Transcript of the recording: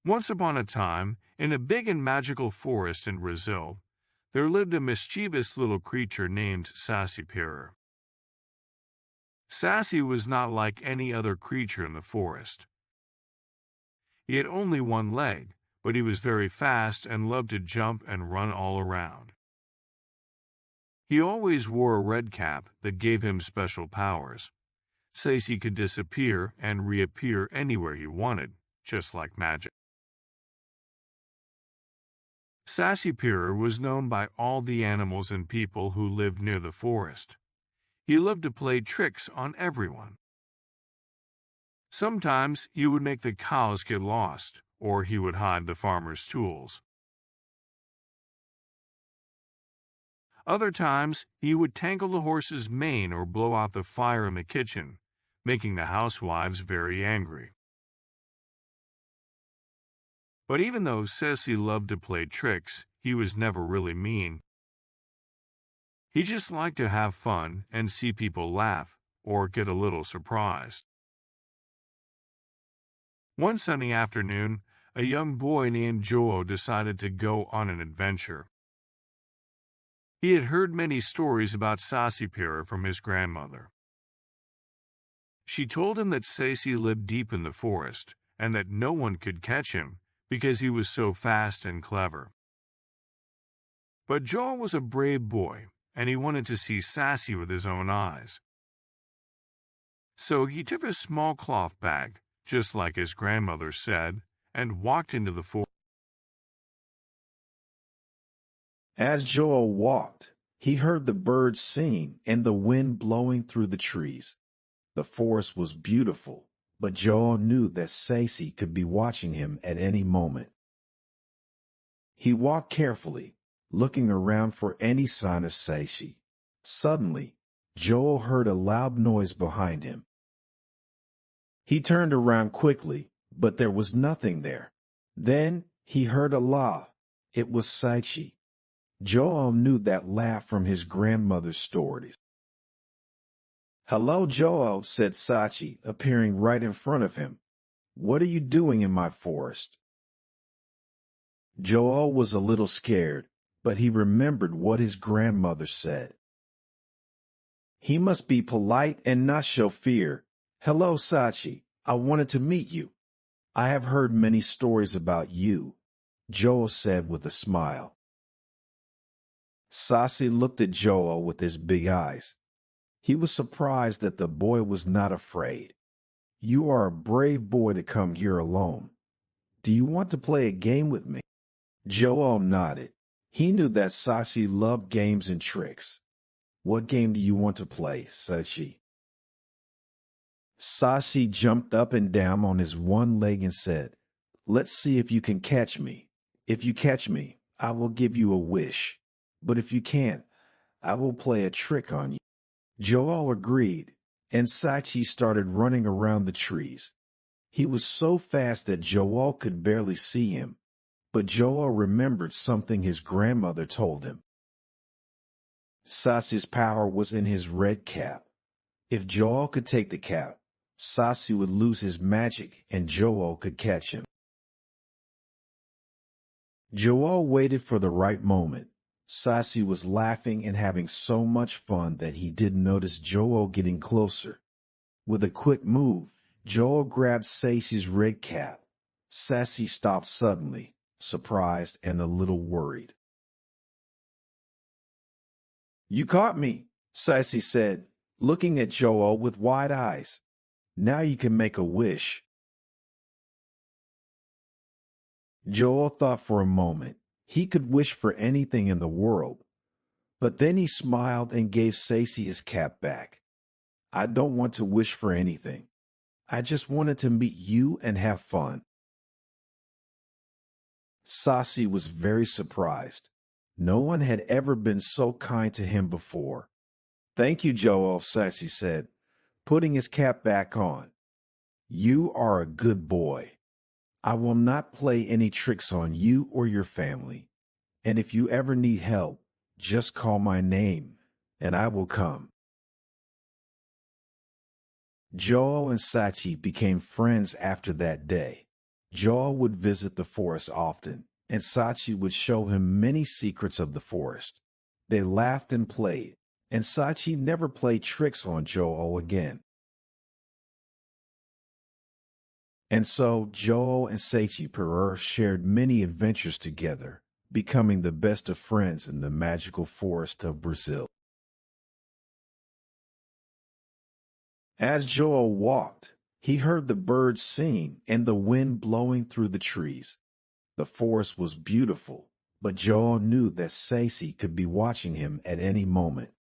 Once upon a time, in a big and magical forest in Brazil, there lived a mischievous little creature named Sassy. Sassy was not like any other creature in the forest. He had only one leg, but he was very fast and loved to jump and run all around. He always wore a red cap that gave him special powers. Sassy could disappear and reappear anywhere he wanted, just like magic. Sassy was known by all the animals and people who lived near the forest. He loved to play tricks on everyone. Sometimes he would make the cows get lost, or he would hide the farmer's tools. Other times, he would tangle the horse's mane or blow out the fire in the kitchen, making the housewives very angry. But even though Sassy loved to play tricks, he was never really mean. He just liked to have fun and see people laugh or get a little surprised. One sunny afternoon, a young boy named Joe decided to go on an adventure. He had heard many stories about Sassy from his grandmother. She told him that Sassy lived deep in the forest and that no one could catch him because he was so fast and clever. But Joe was a brave boy, and he wanted to see Sassy with his own eyes. So he took a small cloth bag, just like his grandmother said, and walked into the forest. As Joel walked, he heard the birds sing and the wind blowing through the trees. The forest was beautiful, but Joel knew that Sassy could be watching him at any moment. He walked carefully, looking around for any sign of Sassy. Suddenly, Joel heard a loud noise behind him. He turned around quickly, but there was nothing there. Then he heard a laugh. It was Sassy. Joel knew that laugh from his grandmother's stories. "Hello, Joel," said Sassy, appearing right in front of him. "What are you doing in my forest?" Joel was a little scared, but he remembered what his grandmother said. He must be polite and not show fear. "Hello, Sassy. I wanted to meet you. I have heard many stories about you," Joel said with a smile. Sassy looked at Joel with his big eyes. He was surprised that the boy was not afraid. "You are a brave boy to come here alone. Do you want to play a game with me?" Joel nodded. He knew that Sassy loved games and tricks. "What game do you want to play, Sassy?" Sassy jumped up and down on his one leg and said, "Let's see if you can catch me. If you catch me, I will give you a wish. But if you can't, I will play a trick on you." Joel agreed, and Sassy started running around the trees. He was so fast that Joel could barely see him, but Joel remembered something his grandmother told him. Sassy's power was in his red cap. If Joel could take the cap, Sassy would lose his magic and Joel could catch him. Joel waited for the right moment. Sassy was laughing and having so much fun that he didn't notice Joel getting closer. With a quick move, Joel grabbed Sassy's red cap. Sassy stopped suddenly, surprised and a little worried. "You caught me," Sassy said, looking at Joel with wide eyes. "Now you can make a wish." Joel thought for a moment. He could wish for anything in the world. But then he smiled and gave Sassy his cap back. "I don't want to wish for anything. I just wanted to meet you and have fun." Sassy was very surprised. No one had ever been so kind to him before. "Thank you, Joel," Sassy said, putting his cap back on. "You are a good boy. I will not play any tricks on you or your family. And if you ever need help, just call my name, and I will come." Joel and Sassy became friends after that day. Joel would visit the forest often, and Sachi would show him many secrets of the forest. They laughed and played, and Sachi never played tricks on Joel again. And so Joel and Sachi Perur shared many adventures together, becoming the best of friends in the magical forest of Brazil. As Joel walked, he heard the birds sing and the wind blowing through the trees. The forest was beautiful, but Joel knew that Saci could be watching him at any moment.